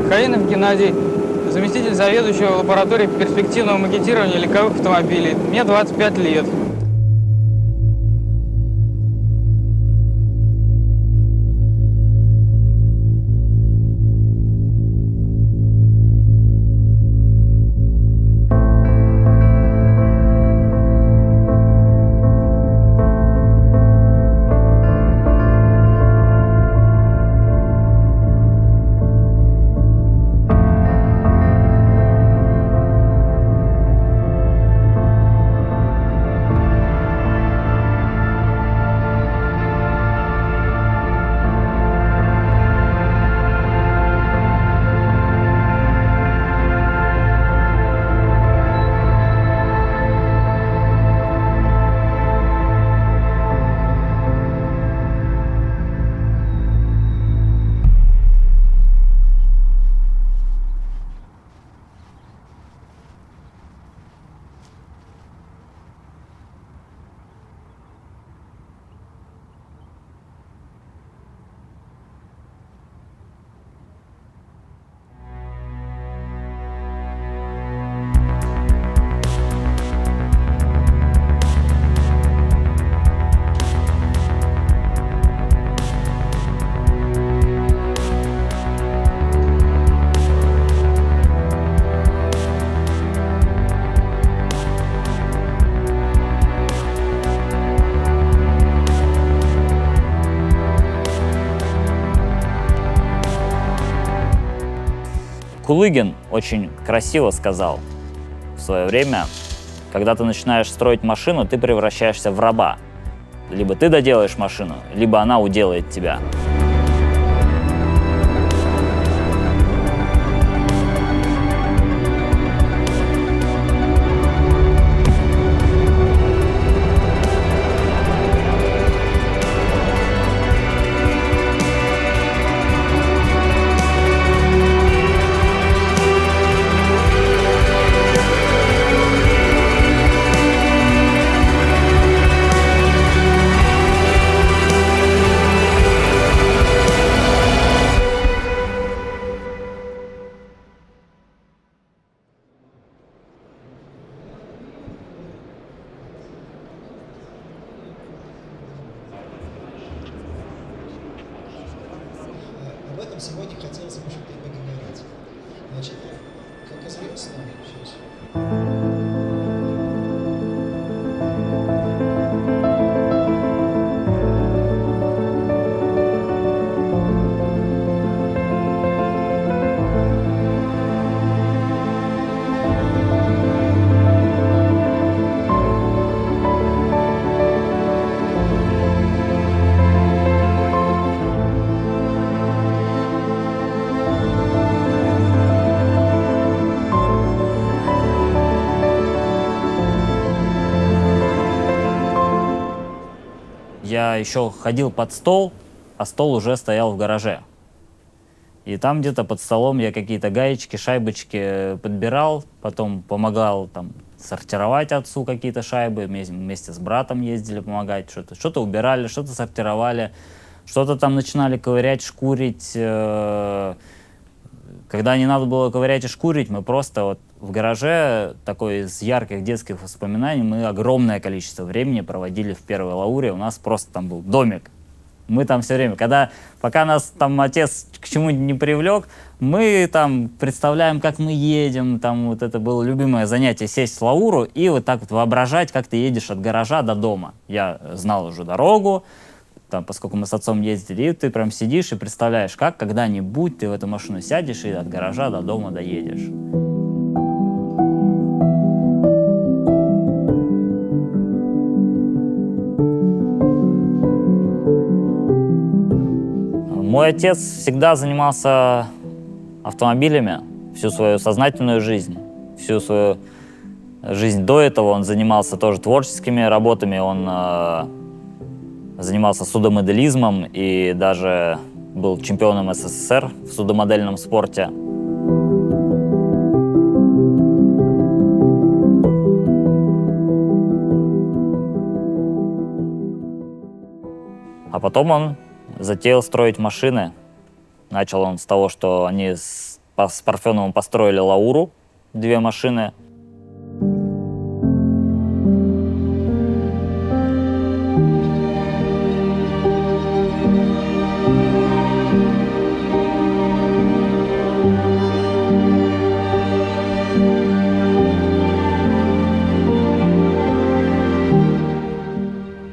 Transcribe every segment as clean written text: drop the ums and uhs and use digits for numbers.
Калинов Геннадий, заместитель заведующего лабораторией перспективного макетирования легковых автомобилей. Мне 25 лет. Кулыгин очень красиво сказал в свое время: когда ты начинаешь строить машину, ты превращаешься в раба. Либо ты доделаешь машину, либо она уделает тебя. Об этом сегодня хотелось бы что-то поговорить. Значит, как известно, сейчас. Я еще ходил под стол, а стол уже стоял в гараже. И там где-то под столом я какие-то гаечки, шайбочки подбирал, потом помогал там сортировать отцу какие-то шайбы, вместе с братом ездили помогать, что-то убирали, что-то сортировали, что-то там начинали ковырять, шкурить. Когда не надо было ковырять и шкурить, мы просто вот в гараже, такой из ярких детских воспоминаний, мы огромное количество времени проводили в первой Лауре. У нас просто там был домик. Мы там все время, пока нас там отец к чему-нибудь не привлек, мы там представляем, как мы едем. Там вот это было любимое занятие — сесть в Лауру и вот так вот воображать, как ты едешь от гаража до дома. Я знал уже дорогу, там, поскольку мы с отцом ездили, и ты прям сидишь и представляешь, как когда-нибудь ты в эту машину сядешь и от гаража до дома доедешь. Мой отец всегда занимался автомобилями всю свою сознательную жизнь. Всю свою жизнь до этого он занимался тоже творческими работами. Он занимался судомоделизмом и даже был чемпионом СССР в судомодельном спорте. А потом он затеял строить машины. Начал он с того, что они с Парфеновым построили Лауру, 2 машины.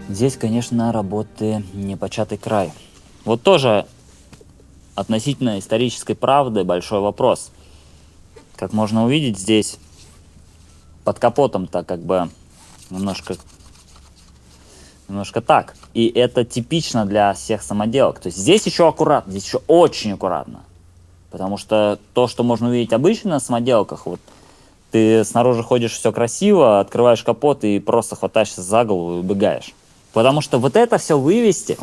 Здесь, конечно, работы непочатый край. Вот тоже относительно исторической правды большой вопрос. Как можно увидеть, здесь под капотом-то как бы немножко так. И это типично для всех самоделок. То есть здесь еще аккуратно, здесь еще очень аккуратно. Потому что то, что можно увидеть обычно на самоделках, вот ты снаружи ходишь, все красиво, открываешь капот и просто хватаешься за голову и убегаешь. Потому что вот это все вывести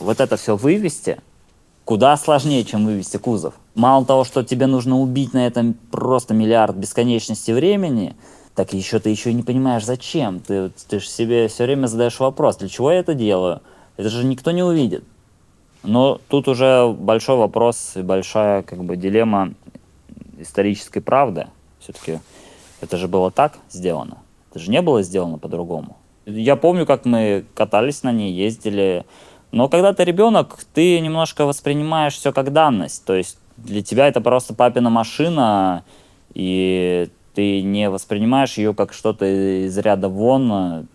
куда сложнее, чем вывести кузов. Мало того, что тебе нужно убить на этом просто миллиард бесконечности времени, так ты еще и не понимаешь, зачем. Ты же себе все время задаешь вопрос, для чего я это делаю? Это же никто не увидит. Но тут уже большой вопрос и большая как бы дилемма исторической правды. Все-таки это же было так сделано. Это же не было сделано по-другому. Я помню, как мы катались на ней, ездили. Но когда ты ребенок, ты немножко воспринимаешь все как данность. То есть для тебя это просто папина машина, и ты не воспринимаешь ее как что-то из ряда вон.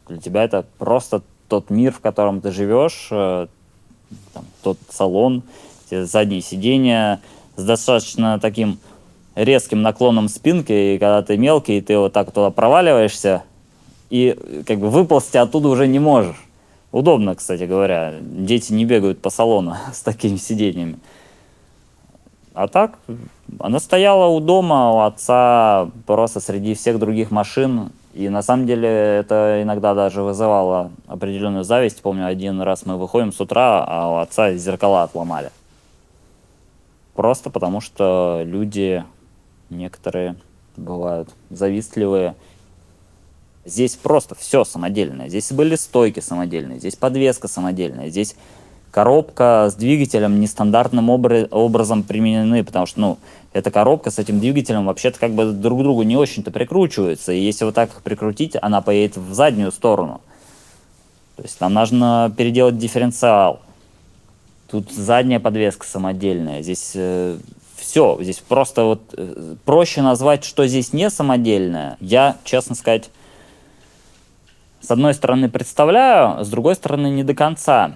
Для тебя это просто тот мир, в котором ты живешь, там, тот салон, те задние сиденья с достаточно таким резким наклоном спинки, и когда ты мелкий, ты вот так туда проваливаешься, и как бы выползти оттуда уже не можешь. Удобно, кстати говоря. Дети не бегают по салону с такими сиденьями. А так, она стояла у дома, у отца, просто среди всех других машин. И на самом деле это иногда даже вызывало определенную зависть. Помню, один раз мы выходим с утра, а у отца зеркала отломали. Просто потому что люди некоторые бывают завистливые. Здесь просто все самодельное. Здесь были стойки самодельные, здесь подвеска самодельная, здесь коробка с двигателем нестандартным образом применены, потому что, эта коробка с этим двигателем вообще-то как бы друг к другу не очень-то прикручивается. И если вот так их прикрутить, она поедет в заднюю сторону. То есть нам нужно переделать дифференциал. Тут задняя подвеска самодельная. Здесь все. Здесь просто вот проще назвать, что здесь не самодельное. Я, честно сказать, с одной стороны представляю, с другой стороны не до конца.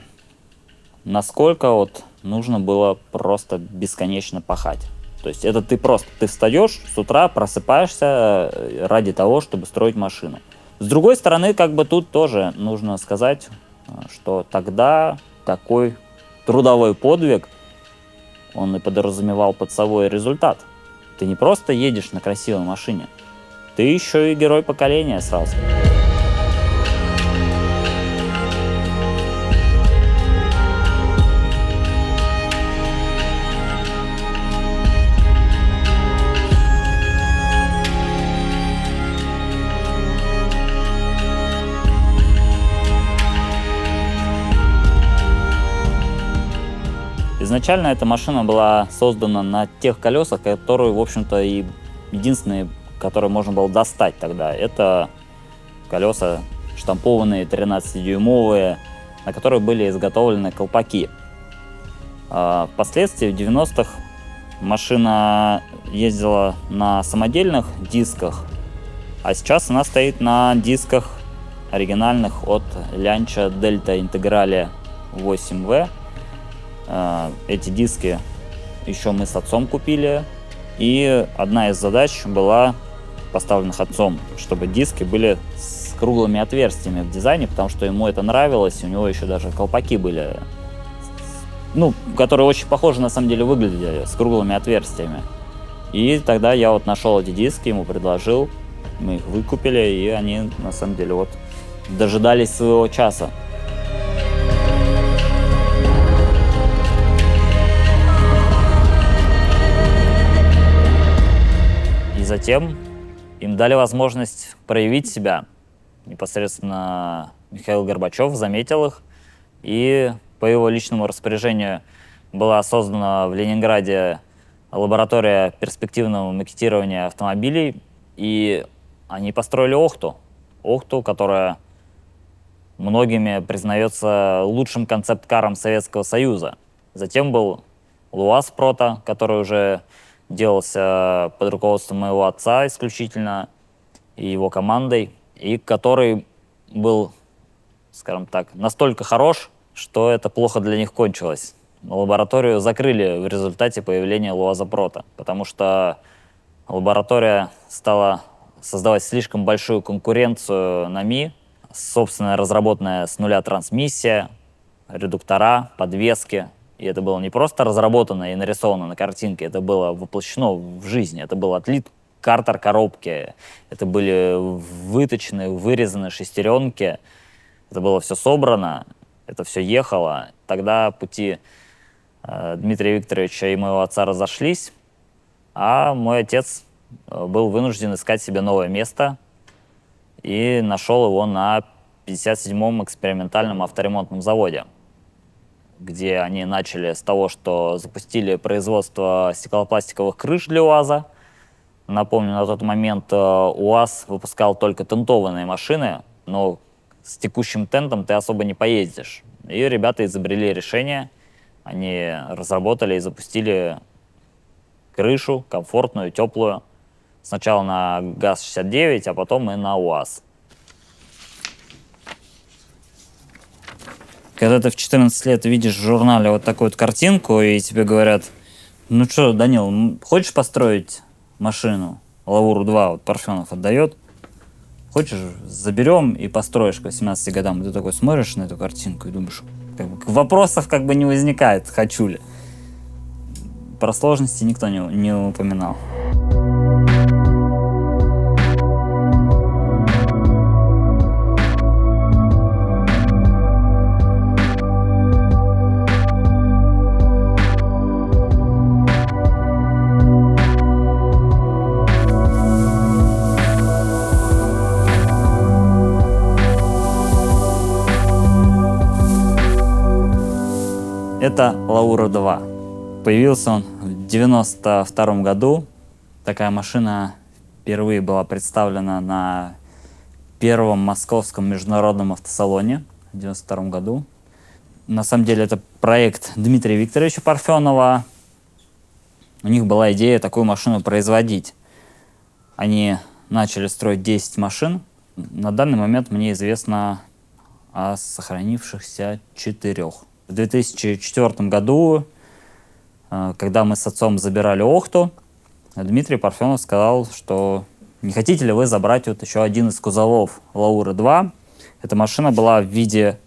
Насколько вот нужно было просто бесконечно пахать. То есть это ты встаешь с утра, просыпаешься ради того, чтобы строить машину. С другой стороны, как бы тут тоже нужно сказать, что тогда такой трудовой подвиг, он и подразумевал под собой результат. Ты не просто едешь на красивой машине, ты еще и герой поколения сразу. Изначально эта машина была создана на тех колесах, которые, в общем-то, и единственные, которые можно было достать тогда. Это колеса штампованные 13-дюймовые, на которые были изготовлены колпаки. Впоследствии, в 90-х, машина ездила на самодельных дисках, а сейчас она стоит на дисках оригинальных от Lancia Delta Integrale 8V. Эти диски еще мы с отцом купили, и одна из задач была поставленных отцом, чтобы диски были с круглыми отверстиями в дизайне, потому что ему это нравилось, у него еще даже колпаки были, которые очень похоже на самом деле выглядели, с круглыми отверстиями. И тогда я вот нашел эти диски, ему предложил, мы их выкупили, и они на самом деле вот дожидались своего часа. Затем им дали возможность проявить себя. Непосредственно Михаил Горбачев заметил их, и по его личному распоряжению была создана в Ленинграде лаборатория перспективного макетирования автомобилей, и они построили Охту. Охту, которая многими признается лучшим концепт-каром Советского Союза. Затем был ЛуАЗ Прото, который уже делался под руководством моего отца исключительно и его командой, и который был, скажем так, настолько хорош, что это плохо для них кончилось. Лабораторию закрыли в результате появления ЛуАЗа Прото, потому что лаборатория стала создавать слишком большую конкуренцию на МИ, собственно разработанная с нуля трансмиссия, редуктора, подвески. И это было не просто разработано и нарисовано на картинке, это было воплощено в жизнь. Это был отлит картер коробки, это были выточены, вырезаны шестеренки, это было все собрано, это все ехало. Тогда пути Дмитрия Викторовича и моего отца разошлись, а мой отец был вынужден искать себе новое место и нашел его на 57-м экспериментальном авторемонтном заводе, где они начали с того, что запустили производство стеклопластиковых крыш для УАЗа. Напомню, на тот момент УАЗ выпускал только тентованные машины, но с текущим тентом ты особо не поездишь. И ребята изобрели решение, они разработали и запустили крышу комфортную, теплую. Сначала на ГАЗ-69, а потом и на УАЗ. Когда ты в 14 лет видишь в журнале вот такую вот картинку, и тебе говорят: ну что, Данил, хочешь построить машину? Лавуру-2 вот Парфенов отдает. Хочешь, заберем и построишь к 18 годам. И ты такой смотришь на эту картинку и думаешь, вопросов как бы не возникает, хочу ли. Про сложности никто не упоминал. Это Лаура-2. Появился он в 92 году. Такая машина впервые была представлена на первом московском международном автосалоне в 92 году. На самом деле это проект Дмитрия Викторовича Парфенова. У них была идея такую машину производить. Они начали строить 10 машин. На данный момент мне известно о сохранившихся 4. В 2004 году, когда мы с отцом забирали Охту, Дмитрий Парфенов сказал, что не хотите ли вы забрать вот еще один из кузовов Лауры-2. Эта машина была в виде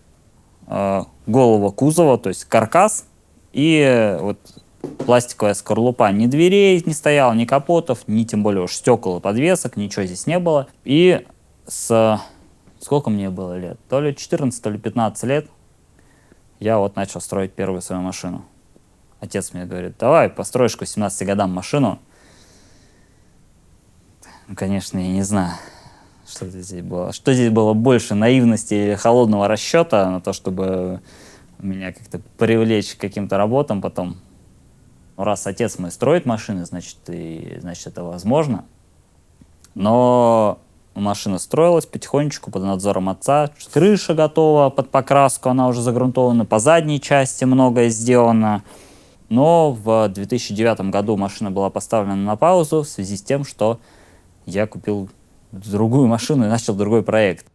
голого кузова, то есть каркас, и вот пластиковая скорлупа. Ни дверей не стояло, ни капотов, ни тем более уж стекол и подвесок, ничего здесь не было. И сколько мне было лет? То ли 14, то ли 15 лет. Я вот начал строить первую свою машину. Отец мне говорит: давай, построишь к 18 годам машину. Ну, конечно, я не знаю, что здесь было. Что здесь было больше, наивности или холодного расчета на то, чтобы меня как-то привлечь к каким-то работам потом. Ну, раз отец мой строит машины, значит это возможно. Но машина строилась потихонечку под надзором отца. Крыша готова под покраску, она уже загрунтована. По задней части многое сделано. Но в 2009 году машина была поставлена на паузу в связи с тем, что я купил другую машину и начал другой проект.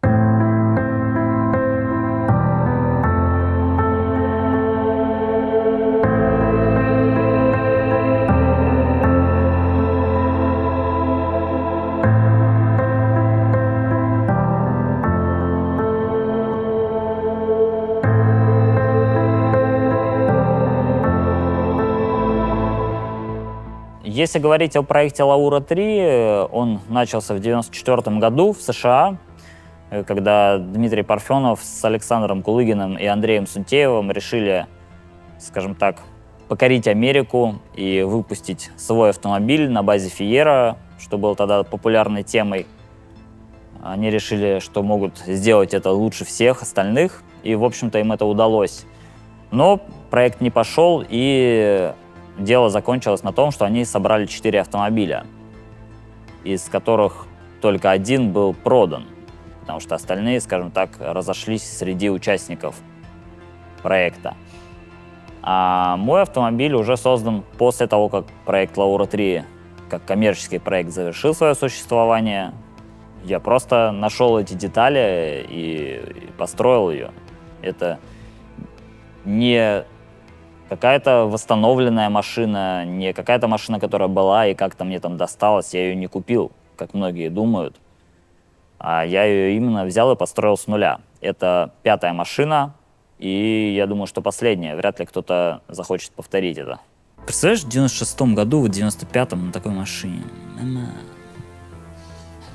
Если говорить о проекте Лаура-3, он начался в 1994 году в США, когда Дмитрий Парфенов с Александром Кулыгиным и Андреем Сунтеевым решили, скажем так, покорить Америку и выпустить свой автомобиль на базе Фиера, что было тогда популярной темой. Они решили, что могут сделать это лучше всех остальных, и, в общем-то, им это удалось. Но проект не пошел, и дело закончилось на том, что они собрали 4 автомобиля, из которых только один был продан, потому что остальные, скажем так, разошлись среди участников проекта. А мой автомобиль уже создан после того, как проект Лаура-3 как коммерческий проект завершил свое существование. Я просто нашел эти детали и построил ее. Это не какая-то восстановленная машина, не какая-то машина, которая была и как-то мне там досталась. Я ее не купил, как многие думают. А я ее именно взял и построил с нуля. Это 5-я машина, и я думаю, что последняя. Вряд ли кто-то захочет повторить это. Представляешь, в 96-м году, в 95-м на такой машине.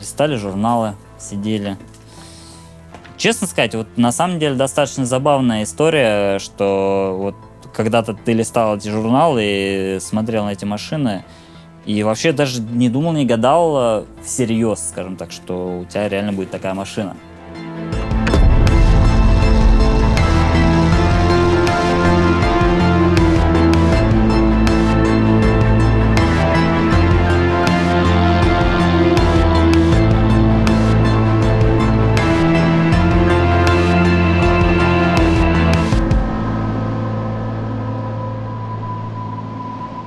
Листали журналы, сидели. Честно сказать, вот на самом деле достаточно забавная история, что вот когда-то ты листал эти журналы и смотрел на эти машины, и вообще даже не думал, не гадал всерьез, скажем так, что у тебя реально будет такая машина.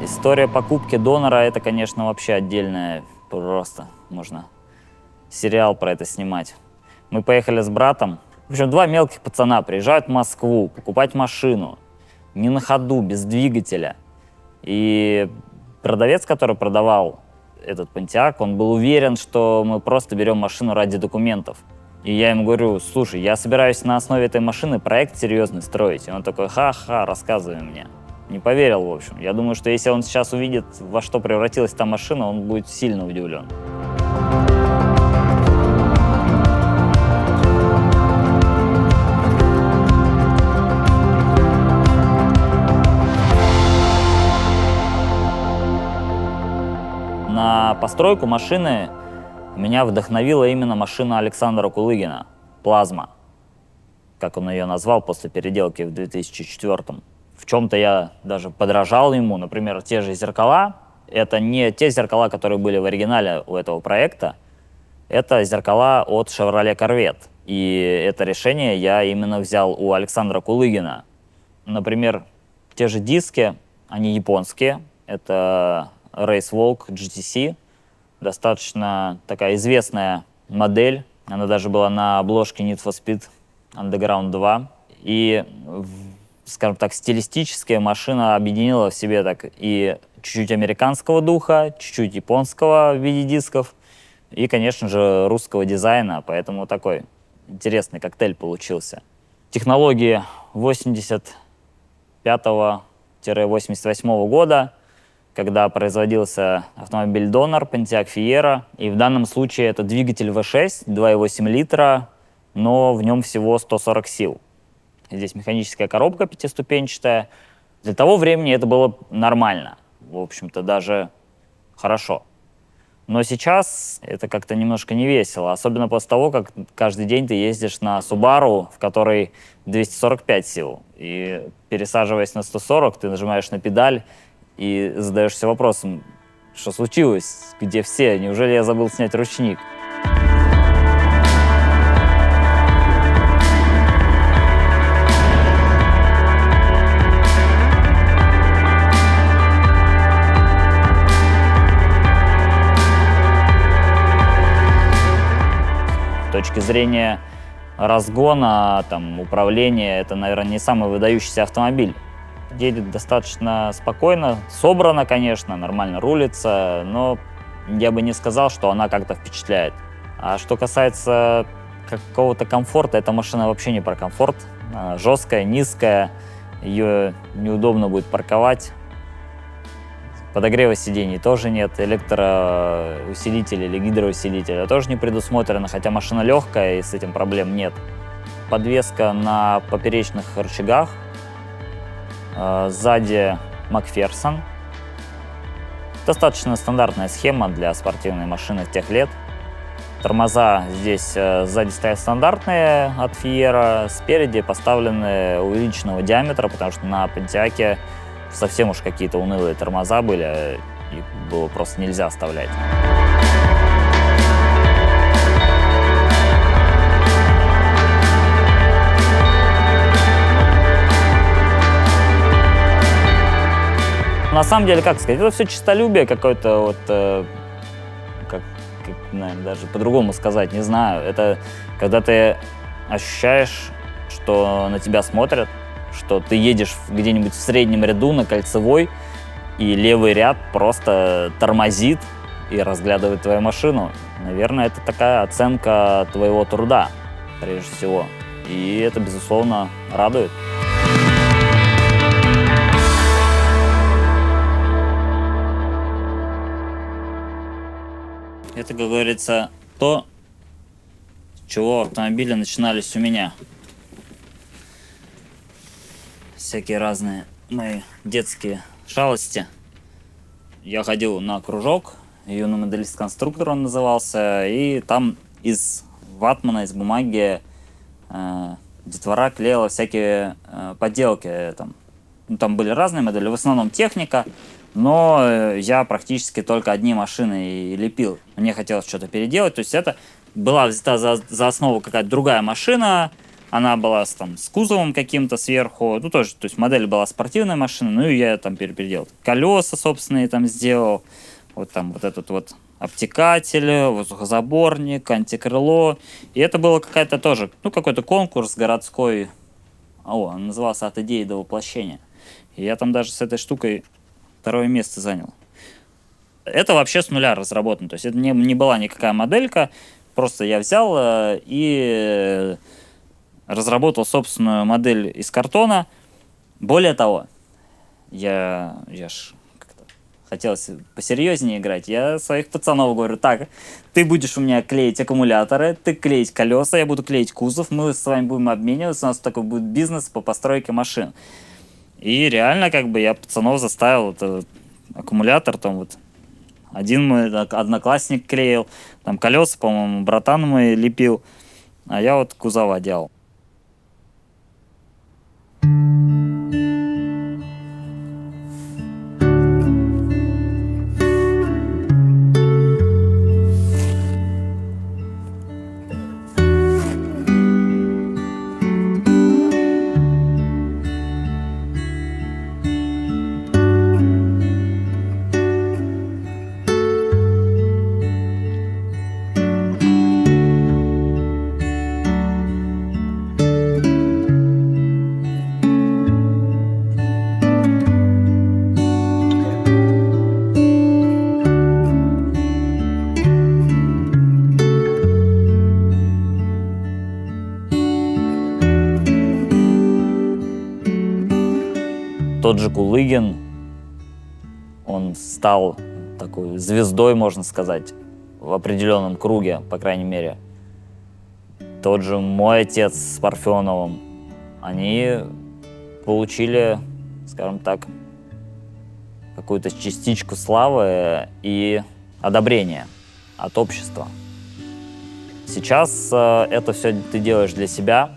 История покупки донора — это, конечно, вообще отдельная, просто можно сериал про это снимать. Мы поехали с братом. В общем, 2 мелких пацана приезжают в Москву покупать машину. Не на ходу, без двигателя. И продавец, который продавал этот Pontiac, он был уверен, что мы просто берем машину ради документов. И я ему говорю: слушай, я собираюсь на основе этой машины проект серьезный строить. И он такой: ха-ха, рассказывай мне. Не поверил, в общем. Я думаю, что если он сейчас увидит, во что превратилась та машина, он будет сильно удивлен. На постройку машины меня вдохновила именно машина Александра Кулыгина «Плазма», как он ее назвал после переделки в 2004-м. В чем-то я даже подражал ему. Например, те же зеркала. Это не те зеркала, которые были в оригинале у этого проекта. Это зеркала от Chevrolet Corvette. И это решение я именно взял у Александра Кулыгина. Например, те же диски, они японские. Это Race Walk GTC. Достаточно такая известная модель. Она даже была на обложке Need for Speed Underground 2. И скажем так, стилистическая машина объединила в себе так и чуть-чуть американского духа, чуть-чуть японского в виде дисков и, конечно же, русского дизайна, поэтому такой интересный коктейль получился. Технологии 85-88 года, когда производился автомобиль Донор, Pontiac Fiero, и в данном случае это двигатель V6, 2,8 литра, но в нем всего 140 сил. Здесь механическая коробка 5-ступенчатая. Для того времени это было нормально. В общем-то, даже хорошо. Но сейчас это как-то немножко не весело. Особенно после того, как каждый день ты ездишь на Subaru, в которой 245 сил. И пересаживаясь на 140, ты нажимаешь на педаль и задаешься вопросом, что случилось, где все, неужели я забыл снять ручник? С точки зрения разгона, там, управления, это, наверное, не самый выдающийся автомобиль. Едет достаточно спокойно, собрано, конечно, нормально рулится, но я бы не сказал, что она как-то впечатляет. А что касается какого-то комфорта, эта машина вообще не про комфорт. Она жесткая, низкая, ее неудобно будет парковать. Подогрева сидений тоже нет, электроусилителя или гидроусилителя тоже не предусмотрено, хотя машина легкая и с этим проблем нет. Подвеска на поперечных рычагах, сзади Макферсон. Достаточно стандартная схема для спортивной машины тех лет. Тормоза здесь сзади стоят стандартные от Fiero, спереди поставлены увеличенного диаметра, потому что на Pontiac совсем уж какие-то унылые тормоза были, их было просто нельзя оставлять. На самом деле, как сказать, это все честолюбие какое-то, вот, как, наверное, даже по-другому сказать, не знаю. Это когда ты ощущаешь, что на тебя смотрят, что ты едешь где-нибудь в среднем ряду на Кольцевой, и левый ряд просто тормозит и разглядывает твою машину. Наверное, это такая оценка твоего труда, прежде всего. И это, безусловно, радует. Это, как говорится, то, с чего автомобили начинались у меня. Всякие разные мои детские шалости. Я ходил на кружок, юный моделист-конструктор он назывался, и там из ватмана, из бумаги детвора клеила всякие подделки. Там были разные модели, в основном техника, но я практически только одни машины и лепил. Мне хотелось что-то переделать, то есть это была взята за основу какая-то другая машина, она была там с кузовом каким-то сверху, ну тоже, то есть модель была спортивная машина, ну и я там переделал. Колеса собственные там сделал, вот там вот этот вот обтекатель, воздухозаборник, антикрыло. И это было какая-то тоже, ну какой-то конкурс городской, он назывался «От идеи до воплощения». И я там даже с этой штукой 2-е место занял. Это вообще с нуля разработано, то есть это не была никакая моделька, просто я взял и разработал собственную модель из картона. Более того, я ж как-то хотелось посерьезнее играть. Я своих пацанов говорю: так, ты будешь у меня клеить аккумуляторы, ты клеить колеса, я буду клеить кузов, мы с вами будем обмениваться, у нас такой будет бизнес по постройке машин. И реально, как бы, я пацанов заставил, это аккумулятор, там вот один мой одноклассник клеил, там колеса, по-моему, братан мой лепил, а я вот кузова делал. Тот же Кулыгин, он стал такой звездой, можно сказать, в определенном круге, по крайней мере. Тот же мой отец с Парфеновым, они получили, скажем так, какую-то частичку славы и одобрения от общества. Сейчас это все ты делаешь для себя,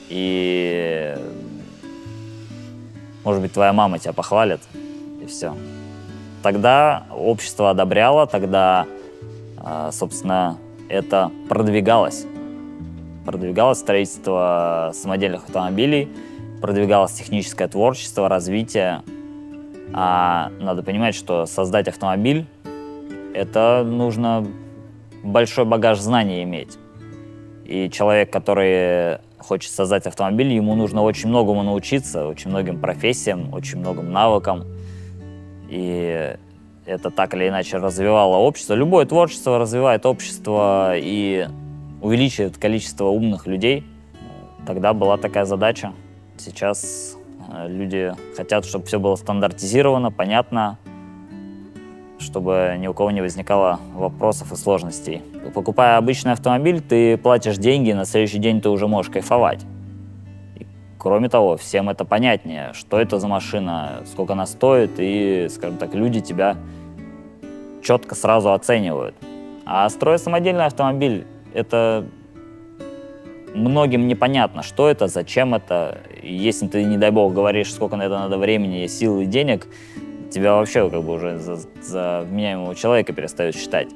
и, может быть, твоя мама тебя похвалит, и все. Тогда общество одобряло, тогда, собственно, это продвигалось. Продвигалось строительство самодельных автомобилей, продвигалось техническое творчество, развитие. А надо понимать, что создать автомобиль — это нужно большой багаж знаний иметь. И человек, который хочет создать автомобиль, ему нужно очень многому научиться, очень многим профессиям, очень многим навыкам. И это так или иначе развивало общество. Любое творчество развивает общество и увеличивает количество умных людей. Тогда была такая задача. Сейчас люди хотят, чтобы все было стандартизировано, понятно, чтобы ни у кого не возникало вопросов и сложностей. Покупая обычный автомобиль, ты платишь деньги, на следующий день ты уже можешь кайфовать. И, кроме того, всем это понятнее, что это за машина, сколько она стоит, и, скажем так, люди тебя четко сразу оценивают. А строя самодельный автомобиль, это многим непонятно, что это, зачем это. И если ты, не дай бог, говоришь, сколько на это надо времени, сил и денег, тебя вообще как бы уже за вменяемого человека перестают считать.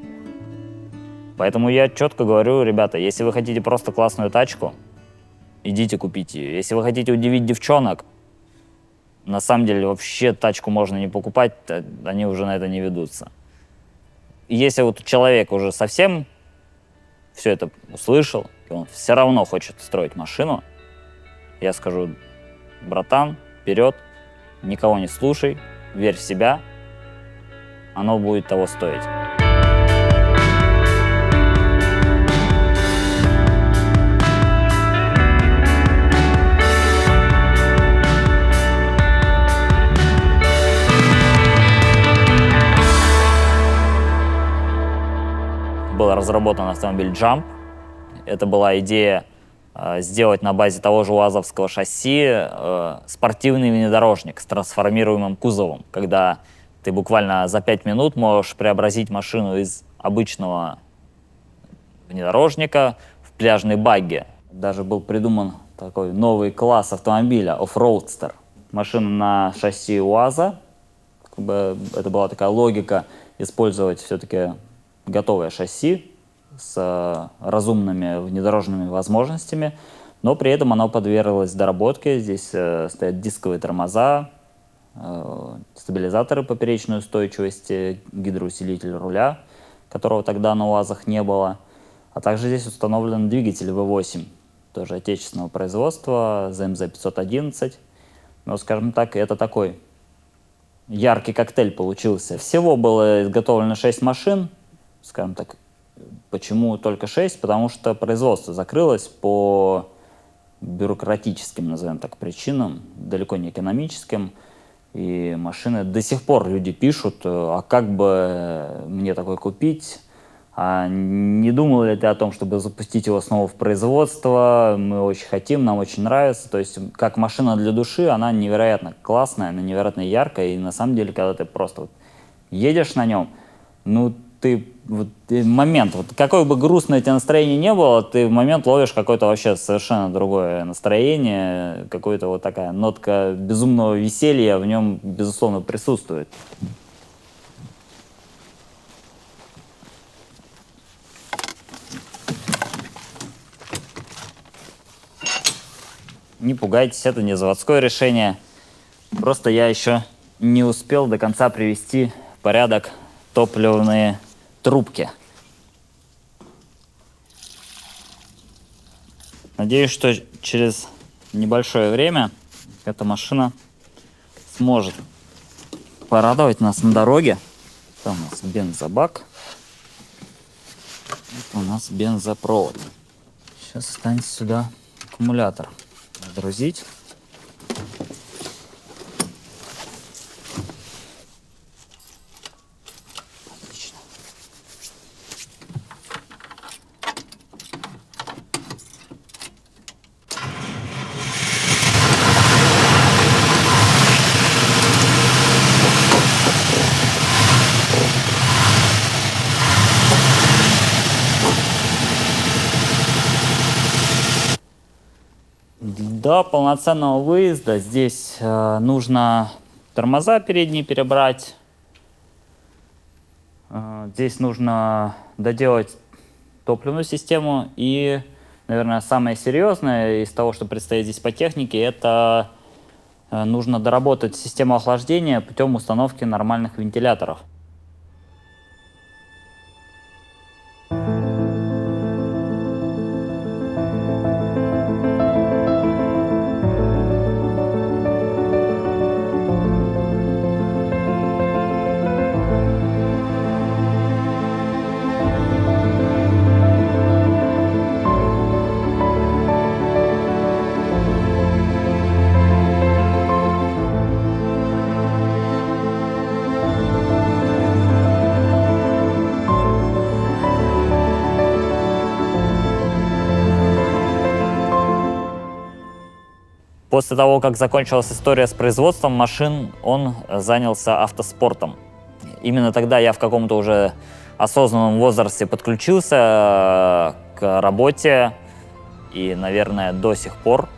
Поэтому я четко говорю, ребята, если вы хотите просто классную тачку, идите купите ее. Если вы хотите удивить девчонок, на самом деле вообще тачку можно не покупать, они уже на это не ведутся. И если вот человек уже совсем все это услышал, и он все равно хочет строить машину, я скажу, братан, вперед, никого не слушай, верь в себя, оно будет того стоить. Был разработан автомобиль Jump. Это была идея сделать на базе того же УАЗовского шасси спортивный внедорожник с трансформируемым кузовом, когда ты буквально за 5 минут можешь преобразить машину из обычного внедорожника в пляжный багги. Даже был придуман такой новый класс автомобиля — оффроудстер. Машина на шасси УАЗа. Как бы это была такая логика использовать все-таки готовое шасси с разумными внедорожными возможностями, но при этом оно подверглось доработке. Здесь стоят дисковые тормоза, стабилизаторы поперечной устойчивости, гидроусилитель руля, которого тогда на УАЗах не было. А также здесь установлен двигатель V8, тоже отечественного производства, ZMZ511. Но, скажем так, это такой яркий коктейль получился. Всего было изготовлено 6 машин, скажем так. Почему только 6? Потому что производство закрылось по бюрократическим, назовем так, причинам, далеко не экономическим. И машины до сих пор люди пишут, а как бы мне такой купить? А не думал ли ты о том, чтобы запустить его снова в производство? Мы очень хотим, нам очень нравится. То есть как машина для души, она невероятно классная, она невероятно яркая. И на самом деле, когда ты просто вот едешь на нем, ну ты вот момент, вот какое бы грустное тебе настроение не было, ты в момент ловишь какое-то вообще совершенно другое настроение, какая-то вот такая нотка безумного веселья в нем, безусловно, присутствует. Не пугайтесь, это не заводское решение. Просто я еще не успел до конца привести в порядок топливные трубки. Надеюсь, что через небольшое время эта машина сможет порадовать нас на дороге. Там у нас бензобак. Это у нас бензопровод. Сейчас останется сюда аккумулятор загрузить. До полноценного выезда здесь нужно тормоза передние перебрать. Здесь нужно доделать топливную систему. И, наверное, самое серьезное из того, что предстоит здесь по технике, это нужно доработать систему охлаждения путем установки нормальных вентиляторов. После того, как закончилась история с производством машин, он занялся автоспортом. Именно тогда я в каком-то уже осознанном возрасте подключился к работе И, наверное, до сих пор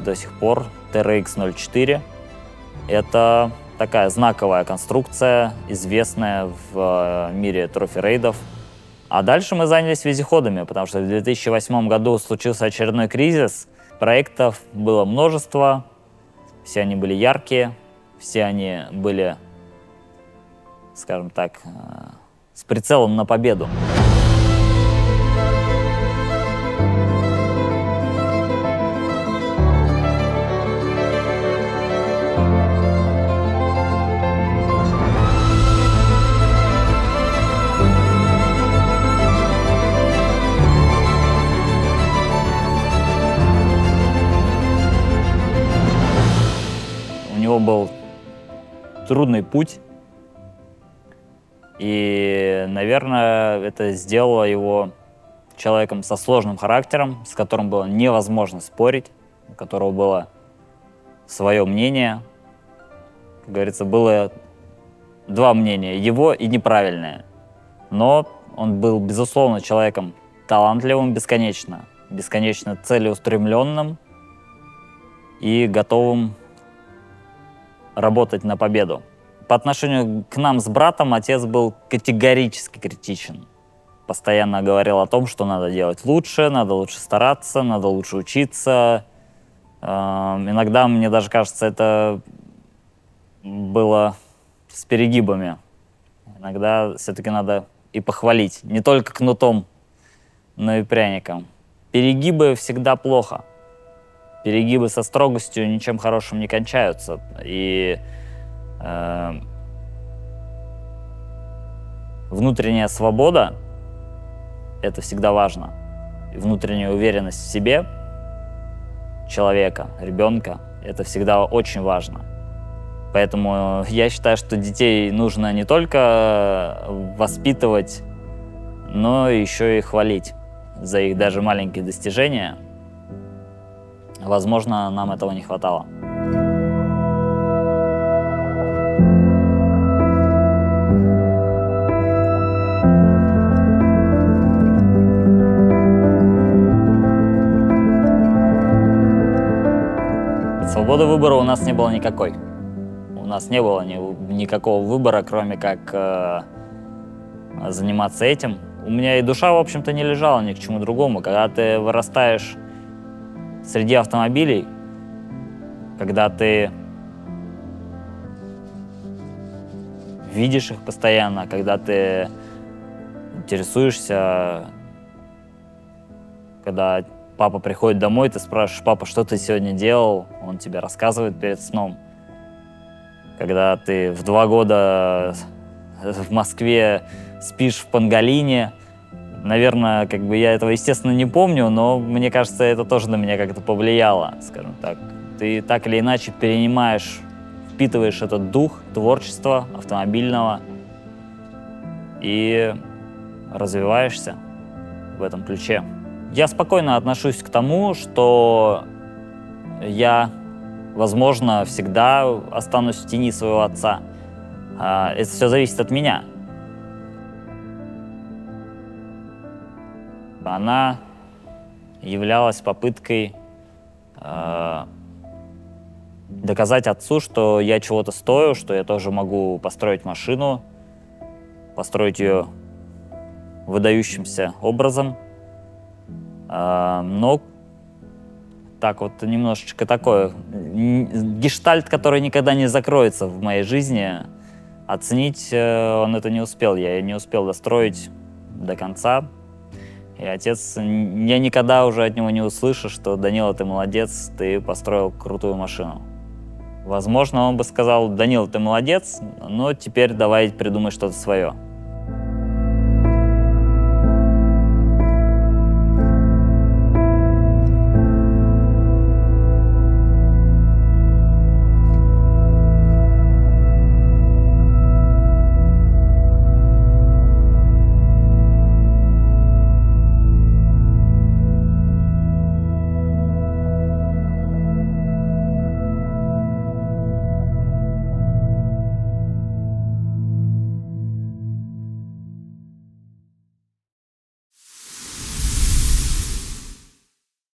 TRX-04 — это такая знаковая конструкция, известная в мире трофи-рейдов. А дальше мы занялись вездеходами, потому что в 2008 году случился очередной кризис. Проектов было множество, все они были яркие, все они были, скажем так, с прицелом на победу. У него был трудный путь, и, наверное, это сделало его человеком со сложным характером, с которым было невозможно спорить, у которого было свое мнение. Как говорится, было два мнения, его и неправильное. Но он был, безусловно, человеком талантливым бесконечно целеустремленным и готовым работать на победу. По отношению к нам с братом отец был категорически критичен. Постоянно говорил о том, что надо делать лучше, надо лучше стараться, надо лучше учиться. Иногда, мне даже кажется, это было с перегибами. Иногда все-таки надо и похвалить. Не только кнутом, но и пряником. Перегибы всегда плохо. Перегибы со строгостью ничем хорошим не кончаются. И внутренняя свобода — это всегда важно. И внутренняя уверенность в себе человека, ребенка — это всегда очень важно. Поэтому я считаю, что детей нужно не только воспитывать, но еще и хвалить за их даже маленькие достижения. Возможно, нам этого не хватало. Свободы выбора у нас не было никакой. У нас не было никакого выбора, кроме как заниматься этим. У меня и душа, в общем-то, не лежала ни к чему другому. Когда ты вырастаешь среди автомобилей, когда ты видишь их постоянно, когда ты интересуешься, когда папа приходит домой, ты спрашиваешь: папа, что ты сегодня делал? Он тебе рассказывает перед сном. Когда ты в 2 года в Москве спишь в Панголине, наверное, как бы я этого, естественно, не помню, но мне кажется, это тоже на меня как-то повлияло, скажем так. Ты так или иначе перенимаешь, впитываешь этот дух творчества автомобильного и развиваешься в этом ключе. Я спокойно отношусь к тому, что я, возможно, всегда останусь в тени своего отца. Это все зависит от меня. Она являлась попыткой доказать отцу, что я чего-то стою, что я тоже могу построить машину, построить ее выдающимся образом. Но так вот немножечко такое гештальт, который никогда не закроется в моей жизни. Оценить он это не успел. Я не успел достроить до конца. И отец, я никогда уже от него не услышу, что: Данила, ты молодец, ты построил крутую машину. Возможно, он бы сказал: Данила, ты молодец, но теперь давай придумай что-то свое.